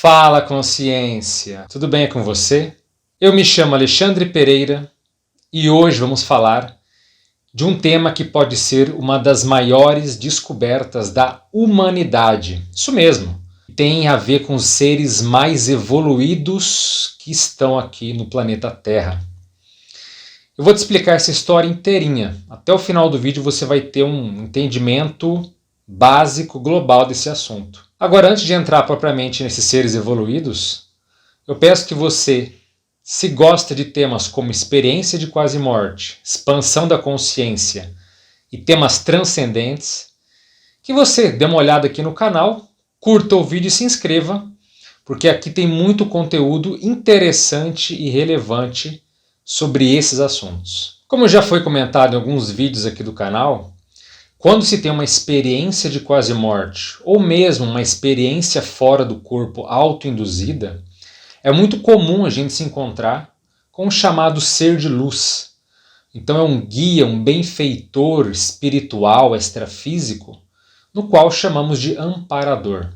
Fala, consciência! Tudo bem com você? Eu me chamo Alexandre Pereira e hoje vamos falar de um tema que pode ser uma das maiores descobertas da humanidade. Isso mesmo, tem a ver com os seres mais evoluídos que estão aqui no planeta Terra. Eu vou te explicar essa história inteirinha. Até o final do vídeo você vai ter um entendimento básico, global desse assunto. Agora, antes de entrar propriamente nesses seres evoluídos, eu peço que você, se gosta de temas como experiência de quase morte, expansão da consciência e temas transcendentes, que você dê uma olhada aqui no canal, curta o vídeo e se inscreva, porque aqui tem muito conteúdo interessante e relevante sobre esses assuntos. Como já foi comentado em alguns vídeos aqui do canal, quando se tem uma experiência de quase morte, ou mesmo uma experiência fora do corpo autoinduzida, é muito comum a gente se encontrar com o chamado ser de luz. Então é um guia, um benfeitor espiritual, extrafísico, no qual chamamos de amparador.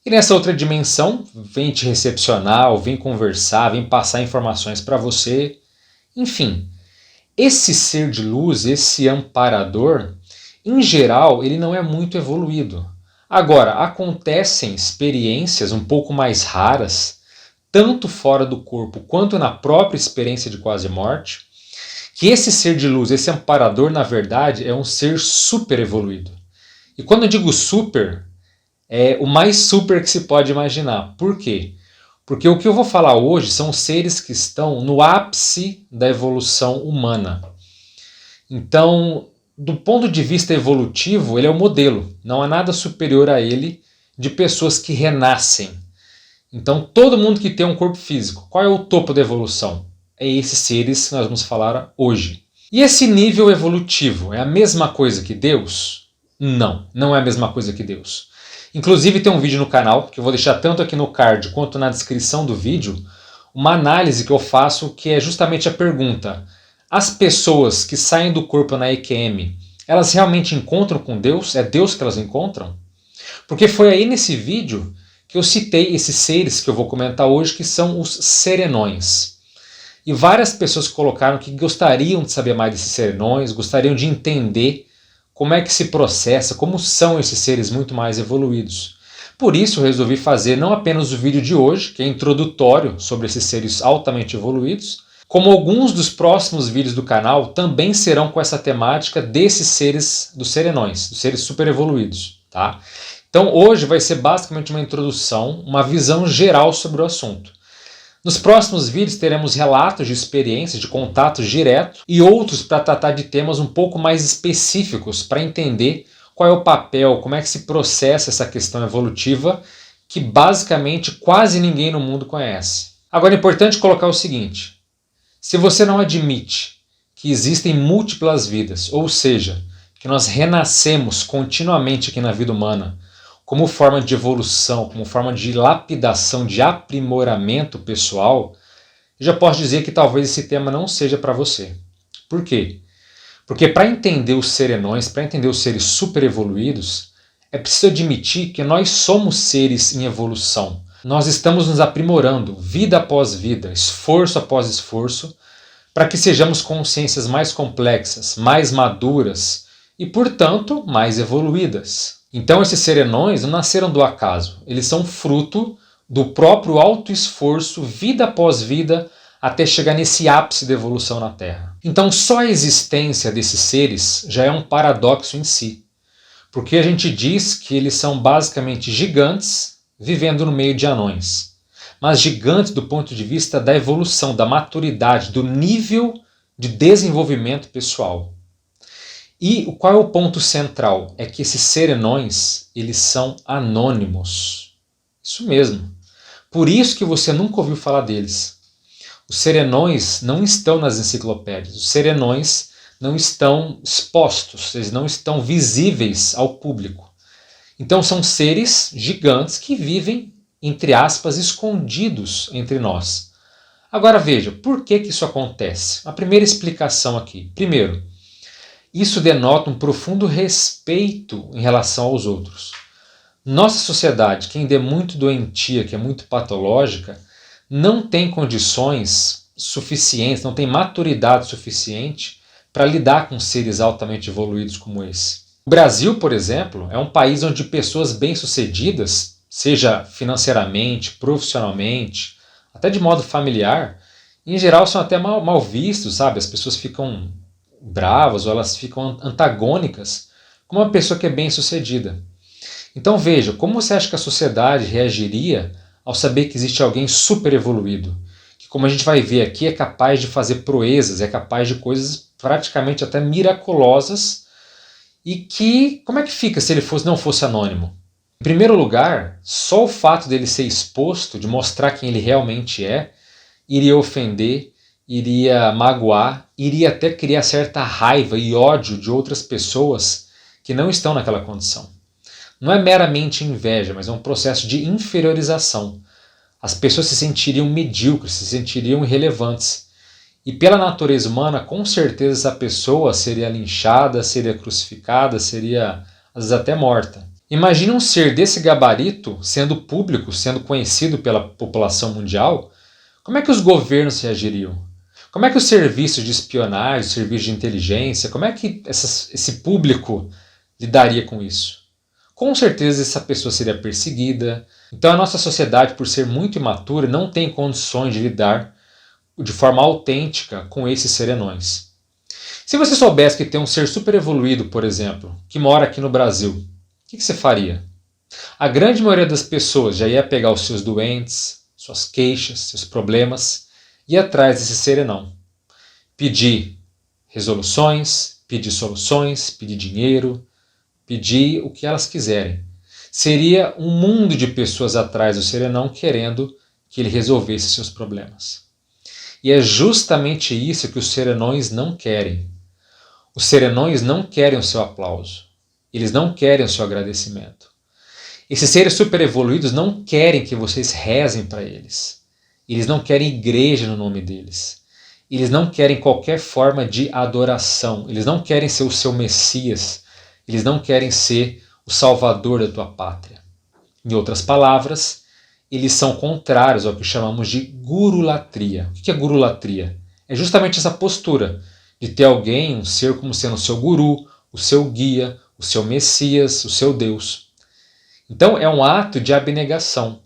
E nessa outra dimensão, vem te recepcionar, ou vem conversar, vem passar informações para você. Enfim, esse ser de luz, esse amparador, em geral, ele não é muito evoluído. Agora, acontecem experiências um pouco mais raras, tanto fora do corpo quanto na própria experiência de quase morte, que esse ser de luz, esse amparador, na verdade, é um ser super evoluído. E quando eu digo super, é o mais super que se pode imaginar. Por quê? Porque o que eu vou falar hoje são seres que estão no ápice da evolução humana. Então, do ponto de vista evolutivo, ele é o modelo. Não há nada superior a ele de pessoas que renascem. Então, todo mundo que tem um corpo físico, qual é o topo da evolução? É esses seres que nós vamos falar hoje. E esse nível evolutivo é a mesma coisa que Deus? Não, não é a mesma coisa que Deus. Inclusive tem um vídeo no canal, que eu vou deixar tanto aqui no card quanto na descrição do vídeo, uma análise que eu faço que é justamente a pergunta: as pessoas que saem do corpo na EQM, elas realmente encontram com Deus? É Deus que elas encontram? Porque foi aí nesse vídeo que eu citei esses seres que eu vou comentar hoje, que são os serenões. E várias pessoas colocaram que gostariam de saber mais desses serenões, gostariam de entender como é que se processa, como são esses seres muito mais evoluídos. Por isso eu resolvi fazer não apenas o vídeo de hoje, que é introdutório sobre esses seres altamente evoluídos, como alguns dos próximos vídeos do canal também serão com essa temática desses seres, dos serenões, dos seres super evoluídos. Tá? Então hoje vai ser basicamente uma introdução, uma visão geral sobre o assunto. Nos próximos vídeos teremos relatos de experiências, de contato direto e outros para tratar de temas um pouco mais específicos para entender qual é o papel, como é que se processa essa questão evolutiva que basicamente quase ninguém no mundo conhece. Agora é importante colocar o seguinte: se você não admite que existem múltiplas vidas, ou seja, que nós renascemos continuamente aqui na vida humana, como forma de evolução, como forma de lapidação, de aprimoramento pessoal, eu já posso dizer que talvez esse tema não seja para você. Por quê? Porque para entender os serenões, para entender os seres super evoluídos, é preciso admitir que nós somos seres em evolução. Nós estamos nos aprimorando, vida após vida, esforço após esforço, para que sejamos consciências mais complexas, mais maduras e, portanto, mais evoluídas. Então esses serenões não nasceram do acaso, eles são fruto do próprio autoesforço, vida após vida, até chegar nesse ápice da evolução na Terra. Então só a existência desses seres já é um paradoxo em si, porque a gente diz que eles são basicamente gigantes vivendo no meio de anões, mas gigantes do ponto de vista da evolução, da maturidade, do nível de desenvolvimento pessoal. E qual é o ponto central? É que esses serenões, eles são anônimos. Isso mesmo. Por isso que você nunca ouviu falar deles. Os serenões não estão nas enciclopédias. Os serenões não estão expostos, eles não estão visíveis ao público. Então são seres gigantes que vivem, entre aspas, escondidos entre nós. Agora veja, por que isso acontece? A primeira explicação aqui. Primeiro, isso denota um profundo respeito em relação aos outros. Nossa sociedade, que ainda é muito doentia, que é muito patológica, não tem condições suficientes, não tem maturidade suficiente para lidar com seres altamente evoluídos como esse. O Brasil, por exemplo, é um país onde pessoas bem-sucedidas, seja financeiramente, profissionalmente, até de modo familiar, em geral são até mal vistos, sabe? As pessoas ficam bravas ou elas ficam antagônicas com uma pessoa que é bem-sucedida. Então veja, como você acha que a sociedade reagiria ao saber que existe alguém super evoluído, que, como a gente vai ver aqui, é capaz de fazer proezas, é capaz de coisas praticamente até miraculosas, e que, como é que fica se ele não fosse anônimo? Em primeiro lugar, só o fato dele ser exposto, de mostrar quem ele realmente é, iria ofender, iria magoar, iria até criar certa raiva e ódio de outras pessoas que não estão naquela condição. Não é meramente inveja, mas é um processo de inferiorização. As pessoas se sentiriam medíocres, se sentiriam irrelevantes. E pela natureza humana, com certeza essa pessoa seria linchada, seria crucificada, seria às vezes até morta. Imagina um ser desse gabarito sendo público, sendo conhecido pela população mundial. Como é que os governos reagiriam? Como é que os serviços de espionagem, os serviços de inteligência, como é que esse público lidaria com isso? Com certeza essa pessoa seria perseguida. Então a nossa sociedade, por ser muito imatura, não tem condições de lidar de forma autêntica com esses serenões. Se você soubesse que tem um ser super evoluído, por exemplo, que mora aqui no Brasil, o que você faria? A grande maioria das pessoas já ia pegar os seus doentes, suas queixas, seus problemas, e ir atrás desse serenão. Pedir resoluções, pedir soluções, pedir dinheiro, pedir o que elas quiserem. Seria um mundo de pessoas atrás do serenão querendo que ele resolvesse seus problemas. E é justamente isso que os serenões não querem. Os serenões não querem o seu aplauso. Eles não querem o seu agradecimento. Esses seres super evoluídos não querem que vocês rezem para eles. Eles não querem igreja no nome deles. Eles não querem qualquer forma de adoração. Eles não querem ser o seu Messias. Eles não querem ser o salvador da tua pátria. Em outras palavras, eles são contrários ao que chamamos de gurulatria. O que é gurulatria? É justamente essa postura de ter alguém, um ser como sendo o seu guru, o seu guia, o seu Messias, o seu Deus. Então é um ato de abnegação.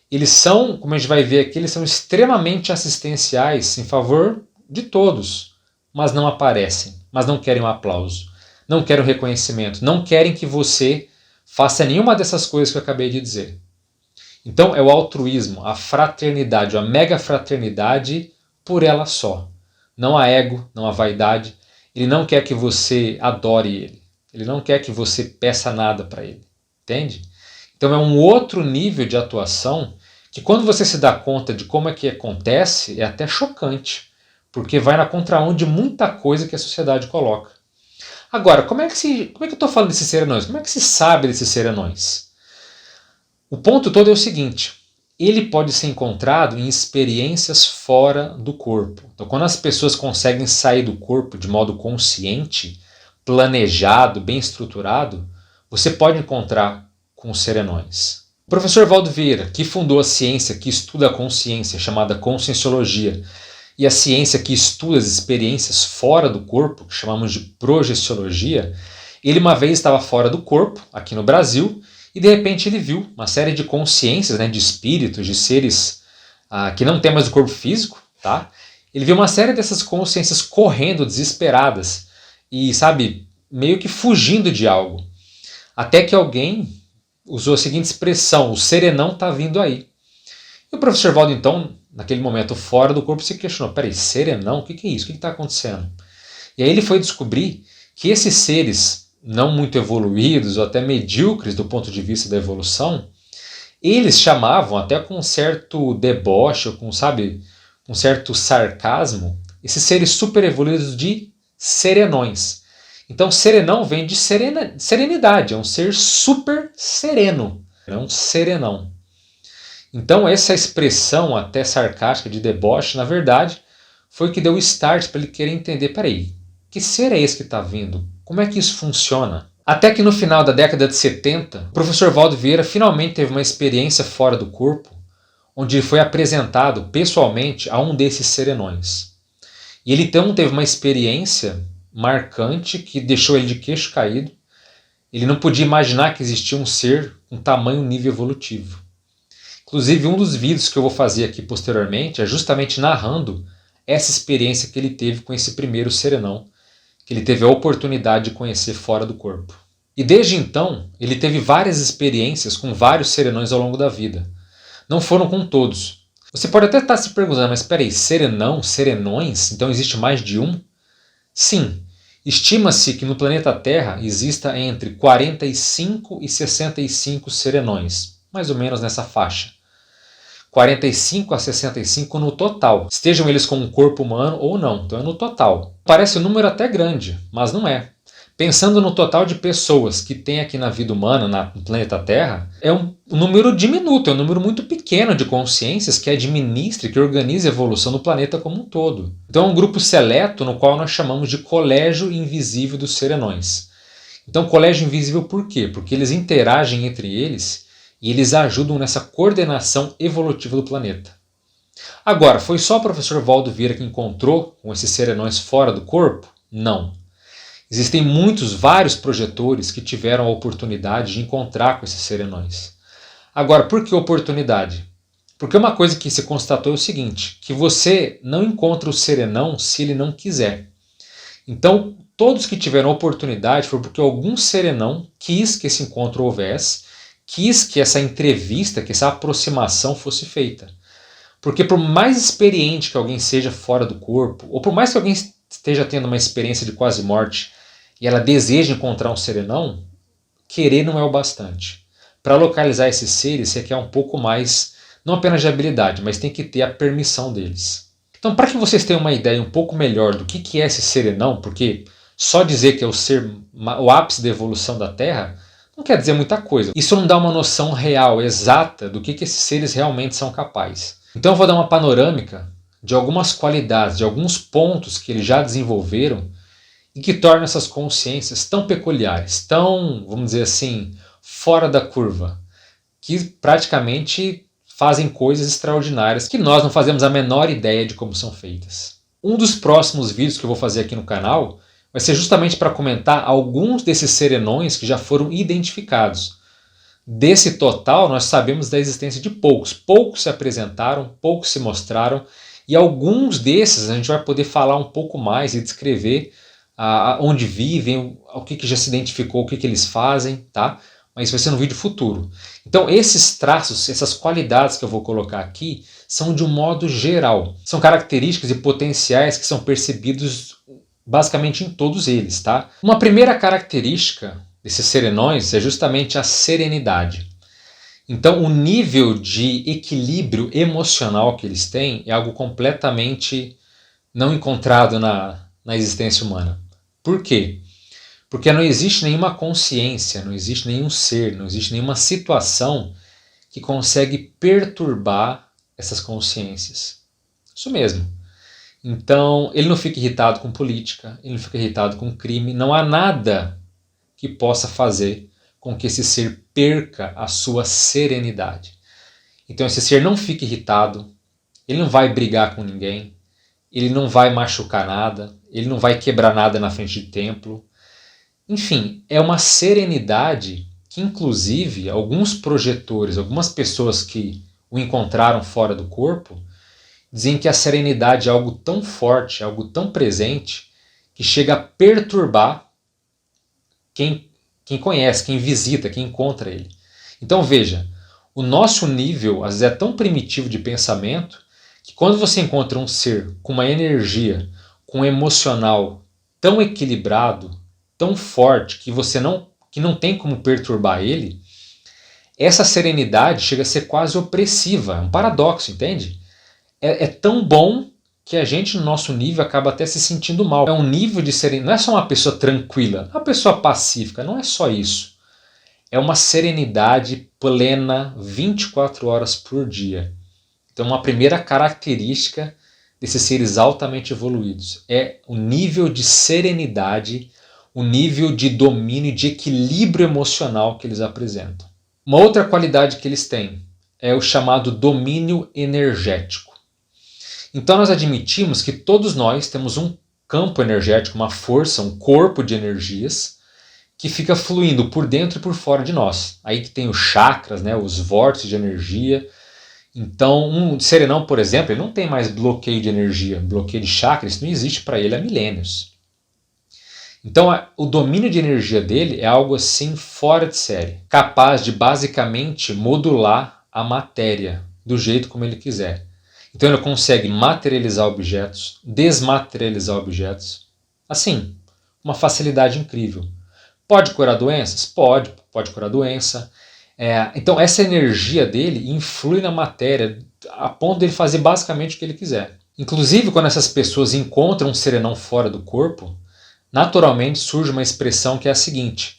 Eles são, como a gente vai ver aqui, eles são extremamente assistenciais em favor de todos, mas não aparecem, mas não querem um aplauso, não querem um reconhecimento, não querem que você faça nenhuma dessas coisas que eu acabei de dizer. Então é o altruísmo, a fraternidade, a mega fraternidade por ela só. Não há ego, não há vaidade. Ele não quer que você adore ele. Ele não quer que você peça nada para ele. Entende? Então é um outro nível de atuação que, quando você se dá conta de como é que acontece, é até chocante, porque vai na contramão de muita coisa que a sociedade coloca. Agora, como é que eu estou falando desses serenões? Como é que se sabe desses serenões? O ponto todo é o seguinte: ele pode ser encontrado em experiências fora do corpo. Então, quando as pessoas conseguem sair do corpo de modo consciente, planejado, bem estruturado, você pode encontrar com os serenões. O professor Valdo Vieira, que fundou a ciência que estuda a consciência, chamada conscienciologia, e a ciência que estuda as experiências fora do corpo, que chamamos de projeciologia, ele uma vez estava fora do corpo, aqui no Brasil, e de repente ele viu uma série de consciências, de espíritos, de seres que não tem mais o corpo físico, tá? Ele viu uma série dessas consciências correndo, desesperadas, e, sabe, meio que fugindo de algo. Até que alguém usou a seguinte expressão: o serenão está vindo aí. E o professor Valdo, então, naquele momento fora do corpo, se questionou: peraí, serenão? O que é isso? O que está acontecendo? E aí ele foi descobrir que esses seres não muito evoluídos ou até medíocres do ponto de vista da evolução, eles chamavam, até com um certo deboche, ou com, sabe, um certo sarcasmo, esses seres super evoluídos de serenões. Então serenão vem de serenidade, é um ser super sereno, é um serenão. Então essa expressão até sarcástica de deboche, na verdade, foi o que deu o start para ele querer entender: peraí, que ser é esse que está vindo? Como é que isso funciona? Até que no final da década de 70, o professor Valdo Vieira finalmente teve uma experiência fora do corpo, onde ele foi apresentado pessoalmente a um desses serenões. E ele então teve uma experiência marcante que deixou ele de queixo caído. Ele não podia imaginar que existia um ser com tamanho nível evolutivo. Inclusive, um dos vídeos que eu vou fazer aqui posteriormente é justamente narrando essa experiência que ele teve com esse primeiro serenão, que ele teve a oportunidade de conhecer fora do corpo. E desde então, ele teve várias experiências com vários serenões ao longo da vida. Não foram com todos. Você pode até estar se perguntando, mas espera aí, serenão, serenões? Então existe mais de um? Sim, estima-se que no planeta Terra exista entre 45 e 65 serenões, mais ou menos nessa faixa. 45 a 65 no total, estejam eles com um corpo humano ou não, então é no total. Parece um número até grande, mas não é. Pensando no total de pessoas que tem aqui na vida humana, no planeta Terra, é um número diminuto, é um número muito pequeno de consciências que administra e que organiza a evolução do planeta como um todo. Então é um grupo seleto no qual nós chamamos de Colégio Invisível dos Serenões. Então Colégio Invisível por quê? Porque eles interagem entre eles e eles ajudam nessa coordenação evolutiva do planeta. Agora, foi só o professor Valdo Vieira que encontrou com esses serenões fora do corpo? Não. Existem vários projetores que tiveram a oportunidade de encontrar com esses serenões. Agora, por que oportunidade? Porque uma coisa que se constatou é o seguinte, que você não encontra o serenão se ele não quiser. Então, todos que tiveram oportunidade foi porque algum serenão quis que esse encontro houvesse, quis que essa entrevista, que essa aproximação fosse feita. Porque por mais experiente que alguém seja fora do corpo, ou por mais que alguém esteja tendo uma experiência de quase morte e ela deseja encontrar um serenão, querer não é o bastante. Para localizar esses seres, você quer um pouco mais, não apenas de habilidade, mas tem que ter a permissão deles. Então, para que vocês tenham uma ideia um pouco melhor do que é esse serenão, porque só dizer que é o ápice da evolução da Terra não quer dizer muita coisa. Isso não dá uma noção real, exata, do que esses seres realmente são capazes. Então eu vou dar uma panorâmica de algumas qualidades, de alguns pontos que eles já desenvolveram e que tornam essas consciências tão peculiares, tão, vamos dizer assim, fora da curva, que praticamente fazem coisas extraordinárias que nós não fazemos a menor ideia de como são feitas. Um dos próximos vídeos que eu vou fazer aqui no canal vai ser justamente para comentar alguns desses serenões que já foram identificados. Desse total, nós sabemos da existência de poucos. Poucos se apresentaram, poucos se mostraram, e alguns desses a gente vai poder falar um pouco mais e descrever onde vivem, o que já se identificou, o que eles fazem, tá? Mas isso vai ser no vídeo futuro. Então esses traços, essas qualidades que eu vou colocar aqui, são de um modo geral. São características e potenciais que são percebidos basicamente em todos eles, tá? Uma primeira característica desses serenões é justamente a serenidade. Então o nível de equilíbrio emocional que eles têm é algo completamente não encontrado na existência humana. Por quê? Porque não existe nenhuma consciência, não existe nenhum ser, não existe nenhuma situação que consegue perturbar essas consciências. Isso mesmo. Então, ele não fica irritado com política, ele não fica irritado com crime, não há nada que possa fazer com que esse ser perca a sua serenidade. Então, esse ser não fica irritado, ele não vai brigar com ninguém, ele não vai machucar nada, ele não vai quebrar nada na frente de templo. Enfim, é uma serenidade que, inclusive, alguns projetores, algumas pessoas que o encontraram fora do corpo, dizem que a serenidade é algo tão forte, algo tão presente, que chega a perturbar quem conhece, quem visita, quem encontra ele. Então veja, o nosso nível às vezes é tão primitivo de pensamento que quando você encontra um ser com uma energia, com um emocional tão equilibrado, tão forte, que não tem como perturbar ele, essa serenidade chega a ser quase opressiva, é um paradoxo, entende? É tão bom que a gente, no nosso nível, acaba até se sentindo mal. É um nível de serenidade, não é só uma pessoa tranquila, uma pessoa pacífica, não é só isso. É uma serenidade plena 24 horas por dia. Então, uma primeira característica desses seres altamente evoluídos é o nível de serenidade, o nível de domínio e de equilíbrio emocional que eles apresentam. Uma outra qualidade que eles têm é o chamado domínio energético. Então nós admitimos que todos nós temos um campo energético, uma força, um corpo de energias que fica fluindo por dentro e por fora de nós. Aí que tem os chakras, né, os vórtices de energia. Então um serenão, por exemplo, ele não tem mais bloqueio de energia, bloqueio de chakras, isso não existe para ele há milênios. Então o domínio de energia dele é algo assim fora de série, capaz de basicamente modular a matéria do jeito como ele quiser. Então ele consegue materializar objetos, desmaterializar objetos, assim, uma facilidade incrível. Pode curar doenças? Pode curar doença. Então essa energia dele influi na matéria a ponto de ele fazer basicamente o que ele quiser. Inclusive quando essas pessoas encontram um serenão fora do corpo, naturalmente surge uma expressão que é a seguinte: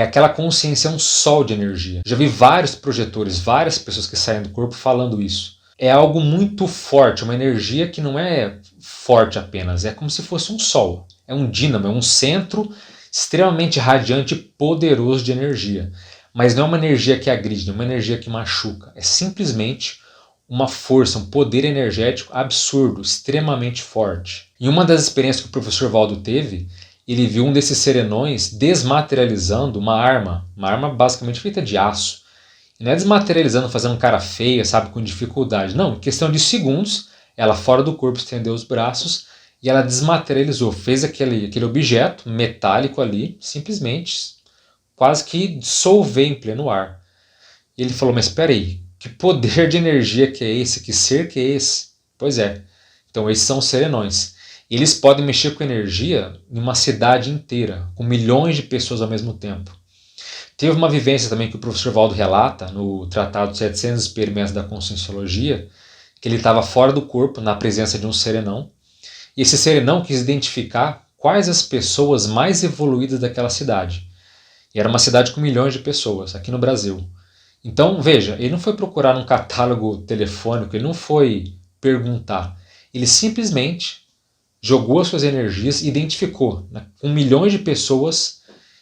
aquela consciência é um sol de energia. Já vi vários projetores, várias pessoas que saem do corpo falando isso. É algo muito forte, uma energia que não é forte apenas, é como se fosse um sol. É um dínamo, é um centro extremamente radiante e poderoso de energia. Mas não é uma energia que agride, não é uma energia que machuca. É simplesmente uma força, um poder energético absurdo, extremamente forte. Em uma das experiências que o professor Valdo teve, ele viu um desses serenões desmaterializando uma arma basicamente feita de aço. E não é desmaterializando, fazendo cara feia, sabe, com dificuldade. Não, em questão de segundos, ela fora do corpo estendeu os braços e ela desmaterializou, fez aquele objeto metálico ali, simplesmente, quase que dissolver em pleno ar. E ele falou, mas espera aí, que poder de energia que é esse? Que ser que é esse? Pois é, então esses são os serenões. Eles podem mexer com energia em uma cidade inteira, com milhões de pessoas ao mesmo tempo. Teve uma vivência também que o professor Valdo relata no Tratado de 700 Experimentos da Conscienciologia, que ele estava fora do corpo, na presença de um serenão, e esse serenão quis identificar quais as pessoas mais evoluídas daquela cidade. E era uma cidade com milhões de pessoas, aqui no Brasil. Então, veja, ele não foi procurar num catálogo telefônico, ele não foi perguntar. Ele simplesmente jogou as suas energias e identificou, né, com milhões de pessoas,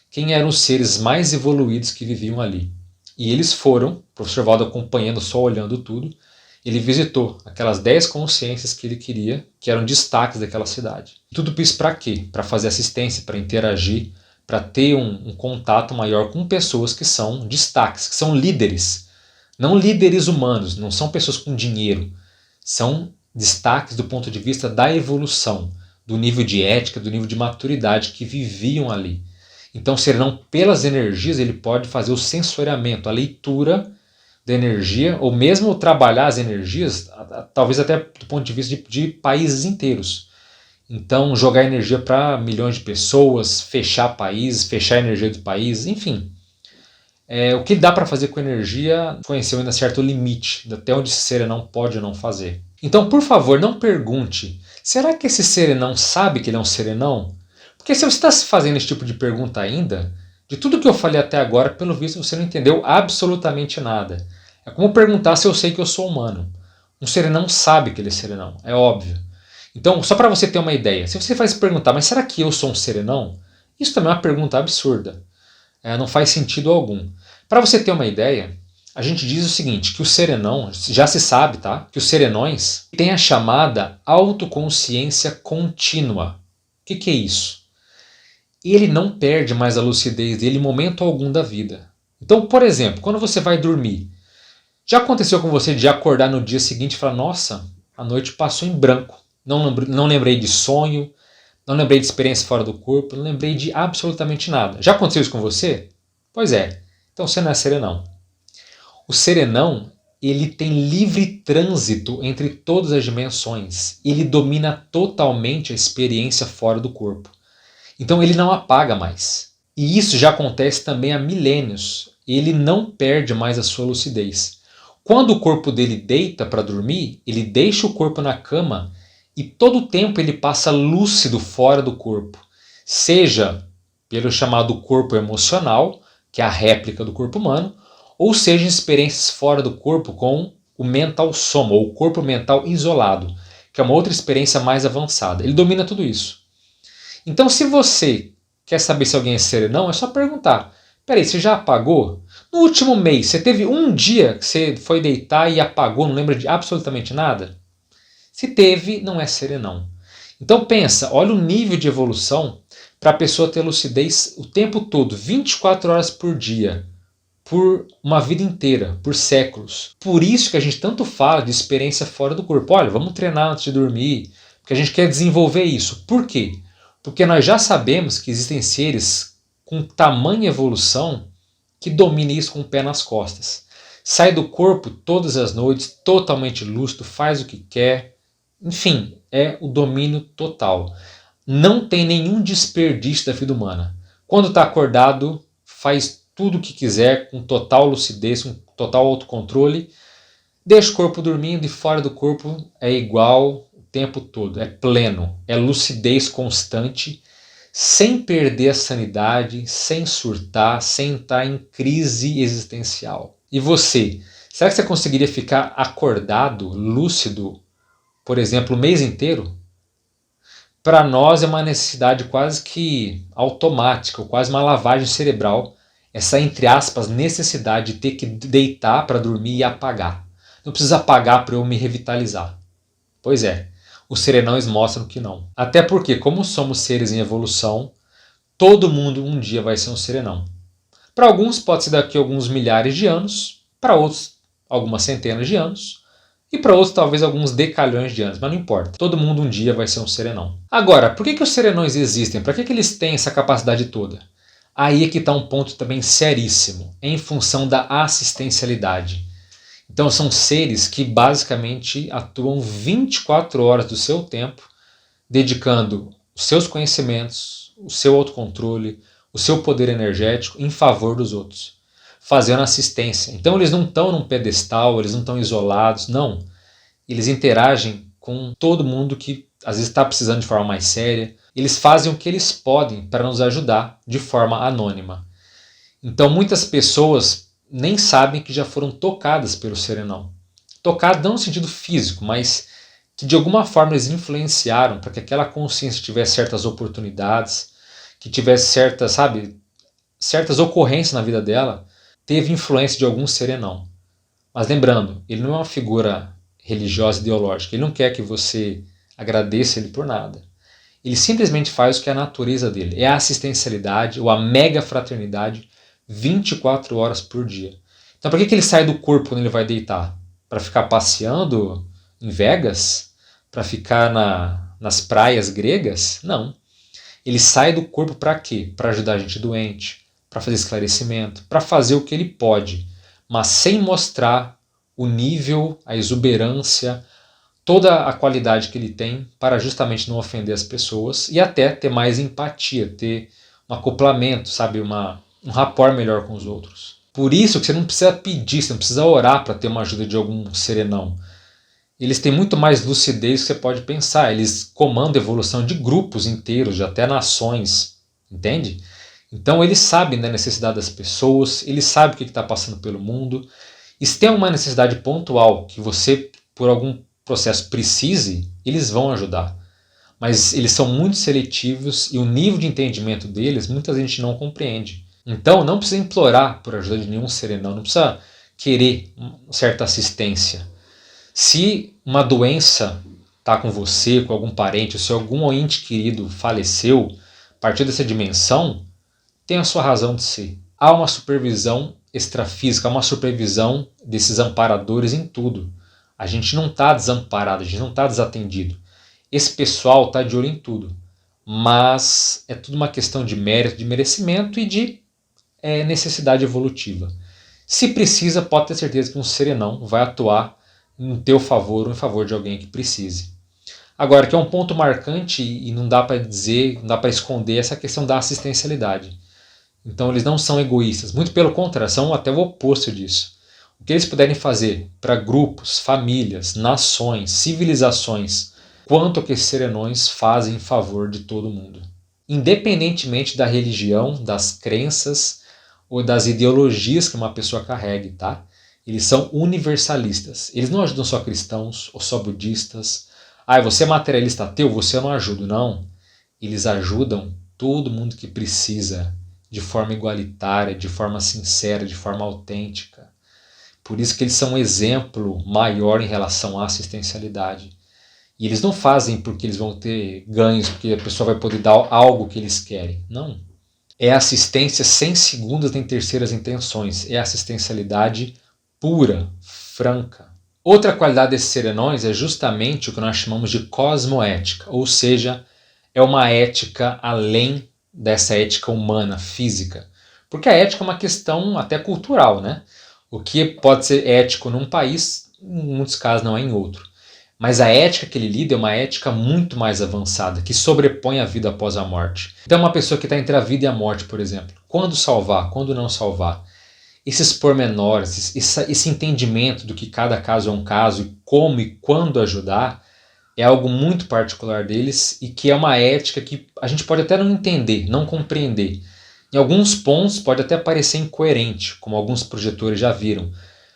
quem eram os seres mais evoluídos que viviam ali. E eles foram, o professor Valdo acompanhando, só olhando tudo, ele visitou aquelas 10 consciências que ele queria, que eram destaques daquela cidade. Tudo isso para quê? Para fazer assistência, para interagir, para ter um contato maior com pessoas que são destaques, que são líderes. Não líderes humanos, não são pessoas com dinheiro. São destaques do ponto de vista da evolução, do nível de ética, do nível de maturidade que viviam ali. Então, o serenão, pelas energias, ele pode fazer o sensoriamento, a leitura da energia, ou mesmo trabalhar as energias, talvez até do ponto de vista de países inteiros. Então, jogar energia para milhões de pessoas, fechar países, fechar a energia do país, enfim. O que dá para fazer com energia, conheceu ainda certo limite, até onde esse serenão pode ou não fazer. Então, por favor, não pergunte, será que esse serenão sabe que ele é um serenão? Porque se você está fazendo esse tipo de pergunta ainda, de tudo que eu falei até agora, pelo visto você não entendeu absolutamente nada. É como perguntar se eu sei que eu sou humano. Um serenão sabe que ele é serenão, é óbvio. Então, só para você ter uma ideia, se você vai se perguntar, mas será que eu sou um serenão? Isso também é uma pergunta absurda. Não faz sentido algum. Para você ter uma ideia, a gente diz o seguinte, que o serenão, já se sabe, tá? Que os serenões têm a chamada autoconsciência contínua. O que é isso? Ele não perde mais a lucidez dele em momento algum da vida. Então, por exemplo, quando você vai dormir, já aconteceu com você de acordar no dia seguinte e falar, nossa, a noite passou em branco. Não lembrei de sonho, não lembrei de experiência fora do corpo, não lembrei de absolutamente nada. Já aconteceu isso com você? Pois é, então você não é serenão. O serenão, ele tem livre trânsito entre todas as dimensões. Ele domina totalmente a experiência fora do corpo. Então ele não apaga mais. E isso já acontece também há milênios. Ele não perde mais a sua lucidez. Quando o corpo dele deita para dormir, ele deixa o corpo na cama e todo o tempo ele passa lúcido fora do corpo. Seja pelo chamado corpo emocional, que é a réplica do corpo humano, ou seja em experiências fora do corpo com o mental soma, ou o corpo mental isolado, que é uma outra experiência mais avançada. Ele domina tudo isso. Então, se você Quer saber se alguém é serenão? É só perguntar. Peraí, você já apagou? No último mês, você teve um dia que você foi deitar e apagou, não lembra de absolutamente nada? Se teve, não é serenão. Então pensa, olha o nível de evolução para a pessoa ter lucidez o tempo todo, 24 horas por dia, por uma vida inteira, por séculos. Por isso que a gente tanto fala de experiência fora do corpo. Olha, vamos treinar antes de dormir, porque a gente quer desenvolver isso. Por quê? Porque nós já sabemos que existem seres com tamanha evolução que domina isso com o pé nas costas. Sai do corpo todas as noites, totalmente lúcido, faz o que quer. Enfim, é o domínio total. Não tem nenhum desperdício da vida humana. Quando está acordado, faz tudo o que quiser, com total lucidez, com total autocontrole. Deixa o corpo dormindo e fora do corpo é igual o tempo todo. É pleno, é lucidez constante, sem perder a sanidade, sem surtar, sem entrar em crise existencial. E você? Será que você conseguiria ficar acordado, lúcido, por exemplo, o mês inteiro? Para nós é uma necessidade quase que automática, ou quase uma lavagem cerebral, essa, entre aspas, necessidade de ter que deitar para dormir e apagar. Não precisa apagar para eu me revitalizar. Pois é, os serenões mostram que não. Até porque, como somos seres em evolução, todo mundo um dia vai ser um serenão. Para alguns pode ser daqui a alguns milhares de anos, para outros algumas centenas de anos, e para outros talvez alguns decalhões de anos, mas não importa. Todo mundo um dia vai ser um serenão. Agora, por que os serenões existem? Para que eles têm essa capacidade toda? Aí é que está um ponto também seríssimo, em função da assistencialidade. Então são seres que basicamente atuam 24 horas do seu tempo, dedicando os seus conhecimentos, o seu autocontrole, o seu poder energético em favor dos outros, fazendo assistência. Então eles não estão num pedestal, eles não estão isolados, não. Eles interagem com todo mundo que às vezes está precisando de forma mais séria. Eles fazem o que eles podem para nos ajudar de forma anônima. Então muitas pessoas nem sabem que já foram tocadas pelo serenão. Tocadas não no sentido físico, mas que de alguma forma eles influenciaram para que aquela consciência tivesse certas oportunidades, que tivesse certas ocorrências na vida dela, teve influência de algum serenão. Mas lembrando, ele não é uma figura religiosa ideológica, ele não quer que você agradeça ele por nada. Ele simplesmente faz o que é a natureza dele, é a assistencialidade ou a mega fraternidade 24 horas por dia. Então por que ele sai do corpo quando ele vai deitar? Para ficar passeando em Vegas? Para ficar nas praias gregas? Não. Ele sai do corpo para quê? Para ajudar a gente doente, para fazer esclarecimento, para fazer o que ele pode, mas sem mostrar o nível, a exuberância, toda a qualidade que ele tem para justamente não ofender as pessoas e até ter mais empatia, ter um acoplamento, um rapport melhor com os outros. Por isso que você não precisa pedir, você não precisa orar para ter uma ajuda de algum serenão. Eles têm muito mais lucidez que você pode pensar. Eles comandam a evolução de grupos inteiros, de até nações, entende? Então eles sabem da necessidade das pessoas, eles sabem o que está passando pelo mundo. E se tem uma necessidade pontual que você, por algum processo, precise, eles vão ajudar. Mas eles são muito seletivos e o nível de entendimento deles muita gente não compreende. Então não precisa implorar por ajuda de nenhum serenão, não precisa querer certa assistência. Se uma doença está com você, com algum parente, se algum ente querido faleceu, a partir dessa dimensão, tem a sua razão de ser. Há uma supervisão extrafísica, há uma supervisão desses amparadores em tudo. A gente não está desamparado, a gente não está desatendido. Esse pessoal está de olho em tudo. Mas é tudo uma questão de mérito, de merecimento e de necessidade evolutiva. Se precisa, pode ter certeza que um serenão vai atuar em teu favor ou em favor de alguém que precise. Agora, que é um ponto marcante e não dá para dizer, não dá para esconder essa questão da assistencialidade. Então eles não são egoístas, muito pelo contrário, são até o oposto disso. O que eles puderem fazer para grupos, famílias, nações, civilizações, quanto que esses serenões fazem em favor de todo mundo. Independentemente da religião, das crenças ou das ideologias que uma pessoa carregue, tá? Eles são universalistas. Eles não ajudam só cristãos ou só budistas. Você é materialista ateu, você não ajuda. Não. Eles ajudam todo mundo que precisa, de forma igualitária, de forma sincera, de forma autêntica. Por isso que eles são um exemplo maior em relação à assistencialidade. E eles não fazem porque eles vão ter ganhos, porque a pessoa vai poder dar algo que eles querem. Não. É assistência sem segundas nem terceiras intenções. É assistencialidade pura, franca. Outra qualidade desses serenões é justamente o que nós chamamos de cosmoética, ou seja, é uma ética além dessa ética humana, física. Porque a ética é uma questão até cultural, né? O que pode ser ético num país, em muitos casos não é em outro. Mas a ética que ele lida é uma ética muito mais avançada, que sobrepõe a vida após a morte. Então uma pessoa que está entre a vida e a morte, por exemplo, quando salvar, quando não salvar, esses pormenores, esse entendimento do que cada caso é um caso e como e quando ajudar, é algo muito particular deles e que é uma ética que a gente pode até não entender, não compreender. Em alguns pontos pode até parecer incoerente, como alguns projetores já viram,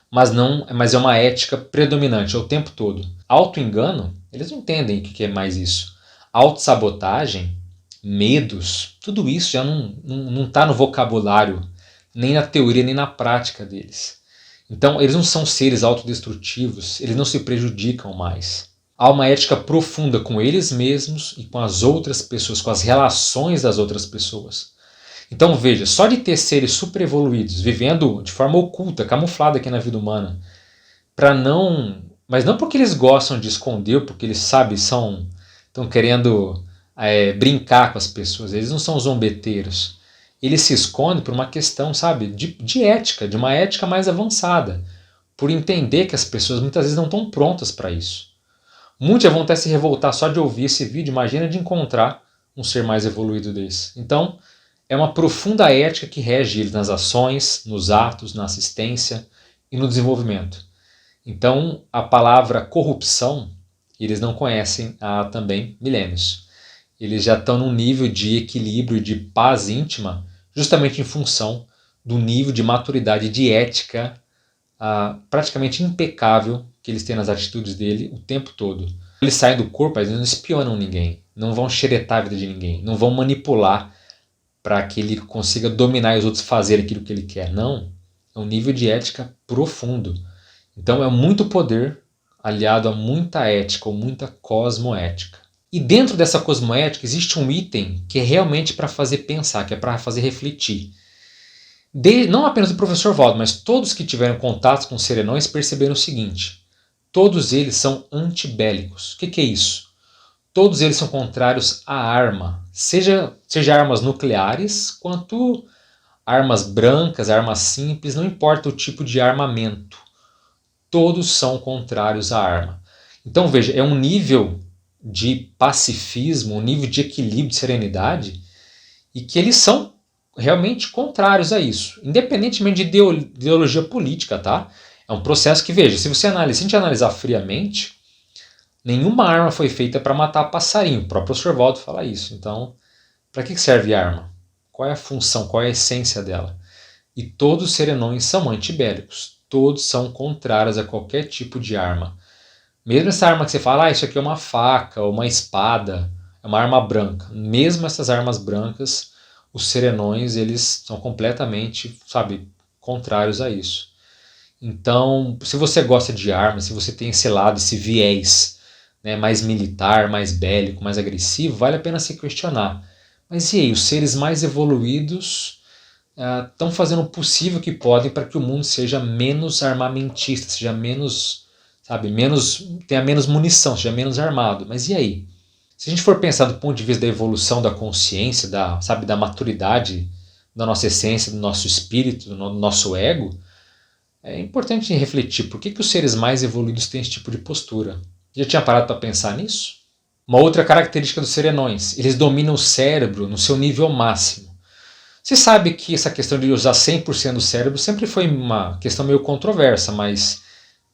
mas é uma ética predominante o tempo todo. Auto-engano, eles não entendem o que é mais isso. Autossabotagem, medos, tudo isso já não está no vocabulário, nem na teoria, nem na prática deles. Então, eles não são seres autodestrutivos, eles não se prejudicam mais. Há uma ética profunda com eles mesmos e com as outras pessoas, com as relações das outras pessoas. Então veja, só de ter seres super evoluídos, vivendo de forma oculta, camuflada aqui na vida humana, mas não porque eles gostam de esconder, porque eles sabem, estão querendo brincar com as pessoas, eles não são zombeteiros. Eles se escondem por uma questão, sabe, de ética, de uma ética mais avançada, por entender que as pessoas muitas vezes não estão prontas para isso. Muitos vão até se revoltar só de ouvir esse vídeo, imagina de encontrar um ser mais evoluído desse. Então, é uma profunda ética que rege eles nas ações, nos atos, na assistência e no desenvolvimento. Então, a palavra corrupção, eles não conhecem há também milênios. Eles já estão num nível de equilíbrio e de paz íntima, justamente em função do nível de maturidade de ética praticamente impecável que eles têm nas atitudes dele o tempo todo. Eles saem do corpo, eles não espionam ninguém, não vão xeretar a vida de ninguém, não vão manipular para que ele consiga dominar e os outros fazerem aquilo que ele quer. Não, é um nível de ética profundo. Então é muito poder aliado a muita ética ou muita cosmoética. E dentro dessa cosmoética existe um item que é realmente para fazer pensar, que é para fazer refletir. Não apenas o professor Valdo, mas todos que tiveram contato com serenões perceberam o seguinte: todos eles são antibélicos. O que é isso? Todos eles são contrários à arma, seja armas nucleares, quanto armas brancas, armas simples, não importa o tipo de armamento. Todos são contrários à arma. Então veja, é um nível de pacifismo, um nível de equilíbrio, de serenidade, e que eles são realmente contrários a isso, independentemente de ideologia política, tá? É um processo que, veja, se a gente analisar friamente, nenhuma arma foi feita para matar passarinho. O próprio professor Valdo fala isso. Então, para que serve a arma? Qual é a função? Qual é a essência dela? E todos os serenões são antibélicos. Todos são contrários a qualquer tipo de arma. Mesmo essa arma que você fala, isso aqui é uma faca, ou uma espada, é uma arma branca. Mesmo essas armas brancas, os serenões, eles são completamente, contrários a isso. Então, se você gosta de armas, se você tem esse lado, esse viés, né, mais militar, mais bélico, mais agressivo, vale a pena se questionar. Mas e aí, os seres mais evoluídos estão fazendo o possível que podem para que o mundo seja menos armamentista, seja tenha menos munição, seja menos armado. Mas e aí? Se a gente for pensar do ponto de vista da evolução da consciência, da maturidade da nossa essência, do nosso espírito, do nosso ego, é importante refletir por que os seres mais evoluídos têm esse tipo de postura. Já tinha parado para pensar nisso? Uma outra característica dos serenões, eles dominam o cérebro no seu nível máximo. Você sabe que essa questão de usar 100% do cérebro sempre foi uma questão meio controversa, mas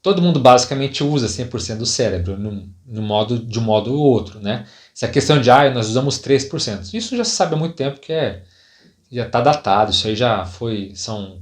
todo mundo basicamente usa 100% do cérebro, de um modo ou outro, né? Essa questão de, nós usamos 3%, isso já se sabe há muito tempo que já está datado, isso aí são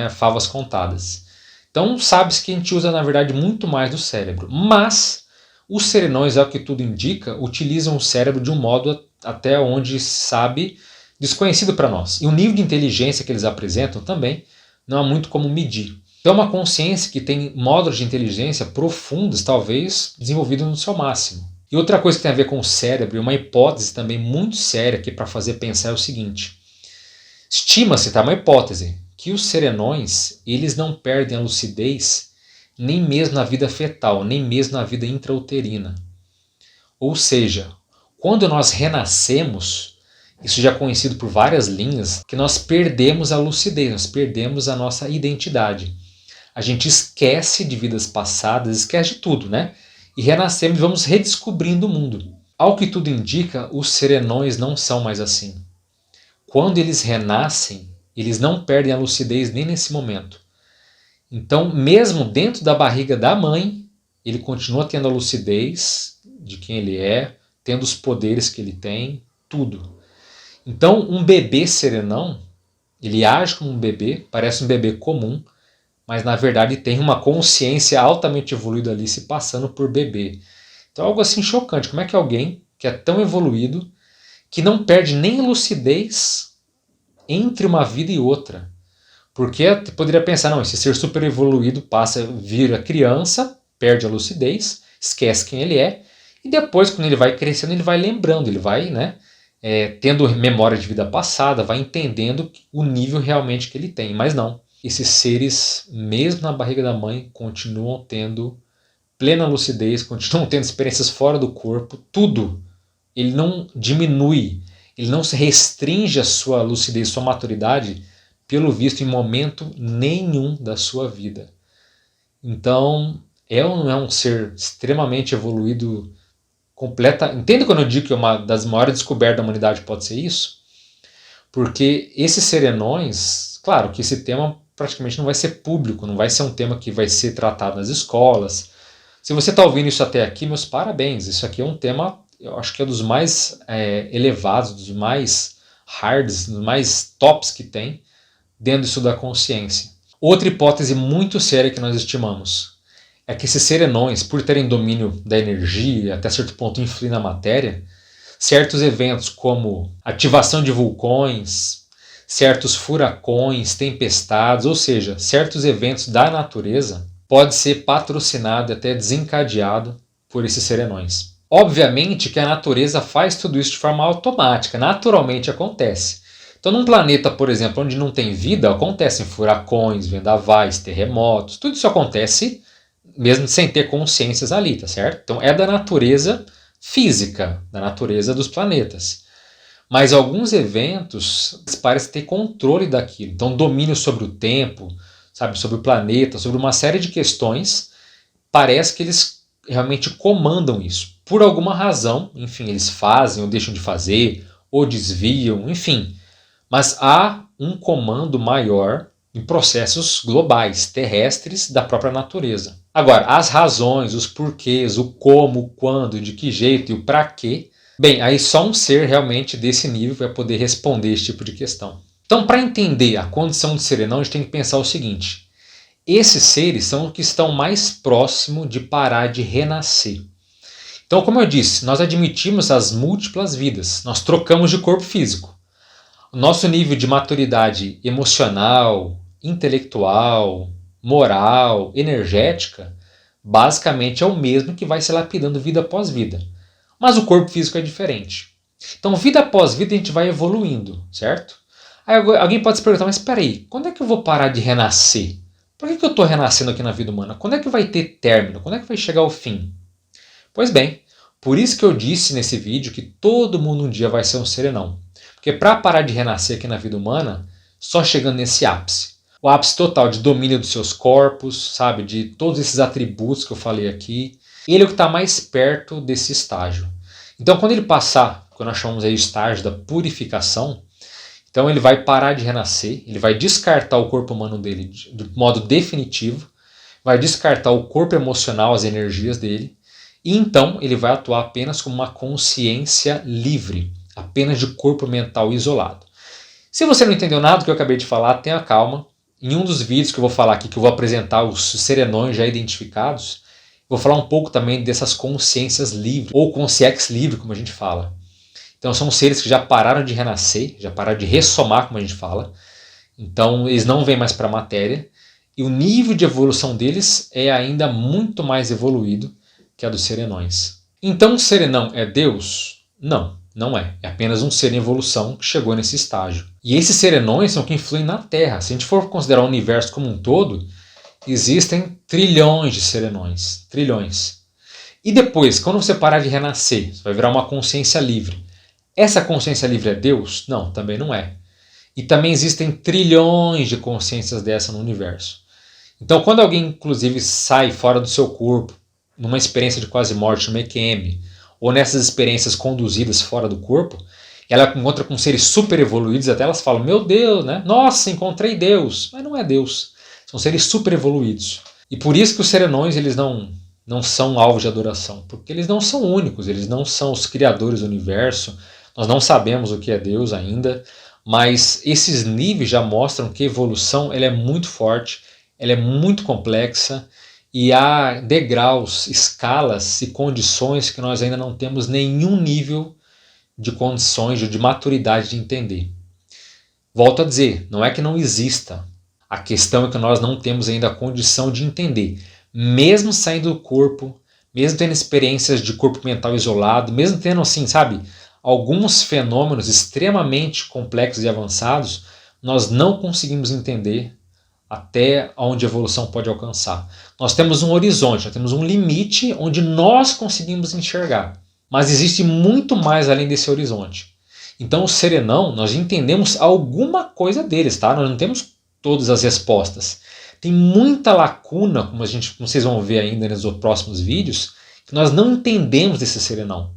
favas contadas. Então sabe-se que a gente usa na verdade muito mais do cérebro, mas os serenões, é o que tudo indica, utilizam o cérebro de um modo até onde se sabe desconhecido para nós. E o nível de inteligência que eles apresentam também não há muito como medir. Então é uma consciência que tem módulos de inteligência profundos, talvez desenvolvidos no seu máximo. E outra coisa que tem a ver com o cérebro, uma hipótese também muito séria aqui para fazer pensar é o seguinte. Estima-se, tá, uma hipótese, que os serenões eles não perdem a lucidez nem mesmo na vida fetal, nem mesmo na vida intrauterina. Ou seja, quando nós renascemos, isso já é conhecido por várias linhas, que nós perdemos a lucidez, nós perdemos a nossa identidade. A gente esquece de vidas passadas, esquece de tudo, né? E renascemos e vamos redescobrindo o mundo. Ao que tudo indica, os serenões não são mais assim. Quando eles renascem, eles não perdem a lucidez nem nesse momento. Então, mesmo dentro da barriga da mãe, ele continua tendo a lucidez de quem ele é, tendo os poderes que ele tem, tudo. Então, um bebê serenão, ele age como um bebê, parece um bebê comum, mas na verdade tem uma consciência altamente evoluída ali se passando por bebê. Então é algo assim chocante. Como é que alguém que é tão evoluído, que não perde nem a lucidez entre uma vida e outra? Porque poderia pensar, não, esse ser super evoluído passa, vira criança, perde a lucidez, esquece quem ele é, e depois, quando ele vai crescendo, ele vai lembrando, ele vai, né, tendo memória de vida passada, vai entendendo o nível realmente que ele tem. Mas não, esses seres, mesmo na barriga da mãe, continuam tendo plena lucidez, continuam tendo experiências fora do corpo, tudo. Ele não diminui, ele não se restringe a sua lucidez, sua maturidade, pelo visto, em momento nenhum da sua vida. Então, não é um ser extremamente evoluído, completa. Entende quando eu digo que uma das maiores descobertas da humanidade pode ser isso? Porque esses serenões, claro que esse tema praticamente não vai ser público, não vai ser um tema que vai ser tratado nas escolas. Se você está ouvindo isso até aqui, meus parabéns. Isso aqui é um tema, eu acho que é dos mais elevados, dos mais hards, dos mais tops que tem dentro disso da consciência. Outra hipótese muito séria que nós estimamos é que esses serenões, por terem domínio da energia, até certo ponto influir na matéria, certos eventos como ativação de vulcões, certos furacões, tempestades, ou seja, certos eventos da natureza, pode ser patrocinado e até desencadeado por esses serenões. Obviamente que a natureza faz tudo isso de forma automática, naturalmente acontece. Então, num planeta, por exemplo, onde não tem vida, acontecem furacões, vendavais, terremotos, tudo isso acontece mesmo sem ter consciências ali, tá certo? Então, é da natureza física, da natureza dos planetas. Mas alguns eventos parecem ter controle daquilo. Então, domínio sobre o tempo, sabe, sobre o planeta, sobre uma série de questões, parece que eles realmente comandam isso. Por alguma razão, enfim, eles fazem ou deixam de fazer, ou desviam, enfim. Mas há um comando maior em processos globais, terrestres, da própria natureza. Agora, as razões, os porquês, o como, o quando, de que jeito e o para quê, bem, aí só um ser realmente desse nível vai poder responder esse tipo de questão. Então, para entender a condição de serenão, a gente tem que pensar o seguinte: esses seres são os que estão mais próximos de parar de renascer. Então, como eu disse, nós admitimos as múltiplas vidas, nós trocamos de corpo físico. O nosso nível de maturidade emocional, intelectual, moral, energética, basicamente é o mesmo que vai se lapidando vida após vida. Mas o corpo físico é diferente. Então, vida após vida, a gente vai evoluindo, certo? Aí alguém pode se perguntar, mas espera aí, quando é que eu vou parar de renascer? Por que eu estou renascendo aqui na vida humana? Quando é que vai ter término? Quando é que vai chegar ao fim? Pois bem, por isso que eu disse nesse vídeo que todo mundo um dia vai ser um serenão. Porque para parar de renascer aqui na vida humana, só chegando nesse ápice. O ápice total de domínio dos seus corpos, sabe, de todos esses atributos que eu falei aqui. Ele é o que está mais perto desse estágio. Então, quando ele passar, quando nós chamamos aí o estágio da purificação, então ele vai parar de renascer, ele vai descartar o corpo humano dele de modo definitivo, vai descartar o corpo emocional, as energias dele, e então ele vai atuar apenas como uma consciência livre, apenas de corpo mental isolado. Se você não entendeu nada do que eu acabei de falar, tenha calma. Em um dos vídeos que eu vou falar aqui, que eu vou apresentar os serenões já identificados, vou falar um pouco também dessas consciências livres, ou consciex livre, como a gente fala. Então são seres que já pararam de renascer, já pararam de ressomar, como a gente fala. Então eles não vêm mais para a matéria. E o nível de evolução deles é ainda muito mais evoluído que a dos serenões. Então o serenão é Deus? Não, não é. É apenas um ser em evolução que chegou nesse estágio. E esses serenões são que influem na Terra. Se a gente for considerar o universo como um todo, existem trilhões de serenões. Trilhões. E depois, quando você parar de renascer, você vai virar uma consciência livre. Essa consciência livre é Deus? Não, também não é. E também existem trilhões de consciências dessa no universo. Então, quando alguém, inclusive, sai fora do seu corpo, numa experiência de quase morte no EQM, ou nessas experiências conduzidas fora do corpo, ela encontra com seres super evoluídos, até elas falam, meu Deus, né? Nossa, encontrei Deus. Mas não é Deus. São seres super evoluídos. E por isso que os serenões, eles não são alvo de adoração, porque eles não são únicos, eles não são os criadores do universo, nós não sabemos o que é Deus ainda, mas esses níveis já mostram que a evolução ela é muito forte, ela é muito complexa e há degraus, escalas e condições que nós ainda não temos nenhum nível de condições, de maturidade de entender. Volto a dizer, não é que não exista, a questão é que nós não temos ainda a condição de entender. Mesmo saindo do corpo, mesmo tendo experiências de corpo mental isolado, mesmo tendo assim, sabe, alguns fenômenos extremamente complexos e avançados, nós não conseguimos entender até onde a evolução pode alcançar. Nós temos um horizonte, nós temos um limite onde nós conseguimos enxergar, mas existe muito mais além desse horizonte. Então o serenão, nós entendemos alguma coisa deles, tá? Nós não temos todas as respostas. Tem muita lacuna, como vocês vão ver ainda nos próximos vídeos, que nós não entendemos desse serenão.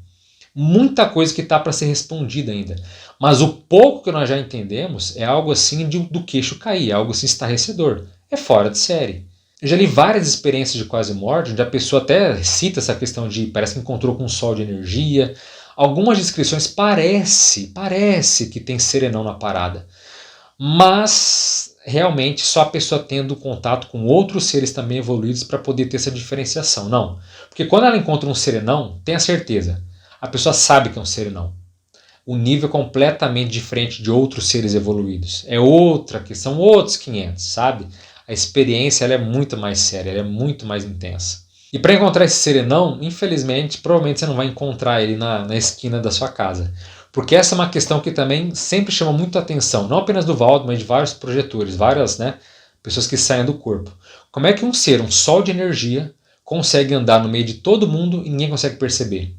Muita coisa que está para ser respondida ainda. Mas o pouco que nós já entendemos é algo assim do queixo cair, é algo assim estarrecedor. É fora de série. Eu já li várias experiências de quase morte, onde a pessoa até cita essa questão de parece que encontrou com um sol de energia. Algumas descrições parece que tem serenão na parada. Mas realmente só a pessoa tendo contato com outros seres também evoluídos para poder ter essa diferenciação. Não. Porque quando ela encontra um serenão, tenha certeza, a pessoa sabe que é um serenão. O nível é completamente diferente de outros seres evoluídos. É outra que são outros 500, sabe? A experiência ela é muito mais séria, ela é muito mais intensa. E para encontrar esse serenão, infelizmente, provavelmente você não vai encontrar ele na esquina da sua casa. Porque essa é uma questão que também sempre chama muito a atenção, não apenas do Valdo, mas de vários projetores, várias pessoas que saem do corpo. Como é que um ser, um sol de energia, consegue andar no meio de todo mundo e ninguém consegue perceber?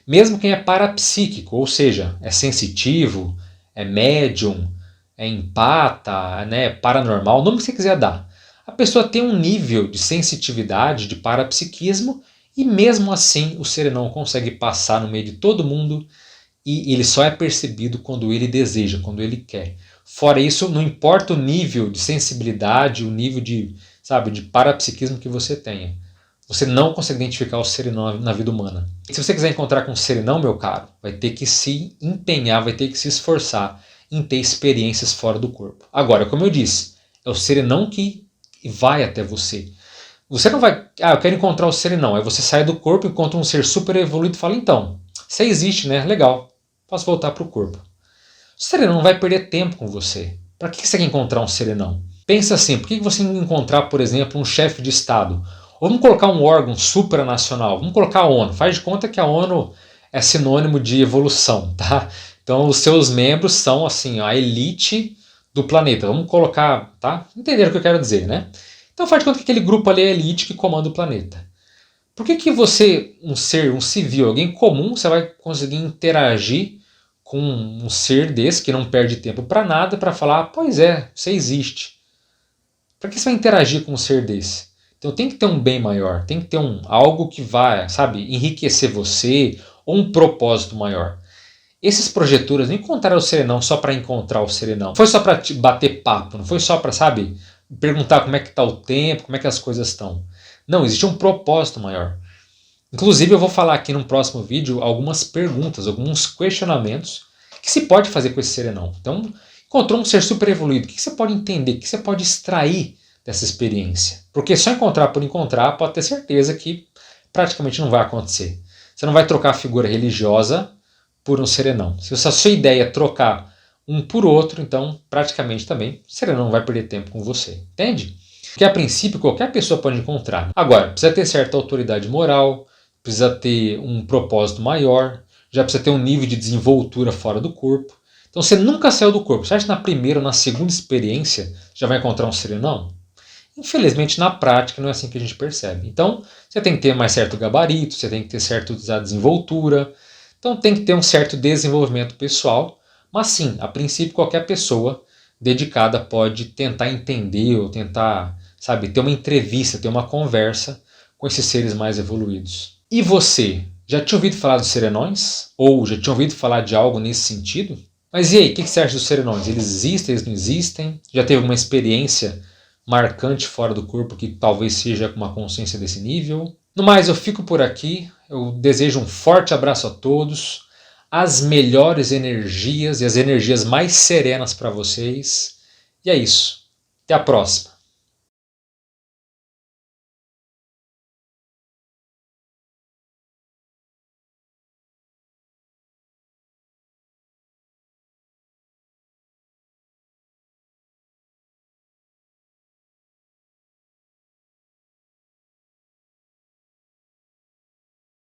Mesmo quem é parapsíquico, ou seja, é sensitivo, é médium, é empata, paranormal, o nome que você quiser dar. A pessoa tem um nível de sensitividade, de parapsiquismo, e mesmo assim o serenão consegue passar no meio de todo mundo e ele só é percebido quando ele deseja, quando ele quer. Fora isso, não importa o nível de sensibilidade, o nível de parapsiquismo que você tenha. Você não consegue identificar o serenão na vida humana. E se você quiser encontrar com o serenão, meu caro, vai ter que se empenhar, vai ter que se esforçar em ter experiências fora do corpo. Agora, como eu disse, é o serenão que vai até você. Você não vai, eu quero encontrar o serenão. Aí você sai do corpo, encontra um ser super evoluído e fala, então, você existe, né? Legal, posso voltar para o corpo. O serenão não vai perder tempo com você. Para que você quer encontrar um serenão? Pensa assim, por que você não encontrar, por exemplo, um chefe de Estado? Ou vamos colocar um órgão supranacional, vamos colocar a ONU. Faz de conta que a ONU é sinônimo de evolução, tá? Então os seus membros são assim, a elite do planeta. Vamos colocar, tá? Entenderam o que eu quero dizer, né? Então faz de conta que aquele grupo ali é a elite que comanda o planeta. Por que você, um ser, um civil, alguém comum, você vai conseguir interagir com um ser desse que não perde tempo para nada para falar, pois é, você existe. Para que você vai interagir com um ser desse? Então tem que ter um bem maior, tem que ter algo que vai, enriquecer você, ou um propósito maior. Esses projetores não encontraram o serenão só para encontrar o serenão. Não foi só para bater papo, não foi só para, perguntar como é que está o tempo, como é que as coisas estão. Não, existe um propósito maior. Inclusive eu vou falar aqui no próximo vídeo algumas perguntas, alguns questionamentos que se pode fazer com esse serenão. Então, encontrou um ser super evoluído, o que você pode entender, o que você pode extrair dessa experiência? Porque só encontrar por encontrar pode ter certeza que praticamente não vai acontecer. Você não vai trocar a figura religiosa por um serenão. Se a sua ideia é trocar um por outro, então praticamente também o serenão não vai perder tempo com você. Entende? Que a princípio qualquer pessoa pode encontrar. Agora, precisa ter certa autoridade moral, precisa ter um propósito maior, já precisa ter um nível de desenvoltura fora do corpo. Então você nunca saiu do corpo. Você acha que na primeira ou na segunda experiência já vai encontrar um serenão? Infelizmente, na prática, não é assim que a gente percebe. Então, você tem que ter mais certo gabarito, você tem que ter certa desenvoltura, então tem que ter um certo desenvolvimento pessoal, mas sim, a princípio, qualquer pessoa dedicada pode tentar entender ou tentar, sabe, ter uma entrevista, ter uma conversa com esses seres mais evoluídos. E você, já tinha ouvido falar dos serenões? Ou já tinha ouvido falar de algo nesse sentido? Mas e aí, o que você acha dos serenões? Eles existem, eles não existem? Já teve alguma experiência marcante fora do corpo que talvez seja com uma consciência desse nível? No mais, eu fico por aqui. Eu desejo um forte abraço a todos, as melhores energias e as energias mais serenas para vocês. E é isso. Até a próxima.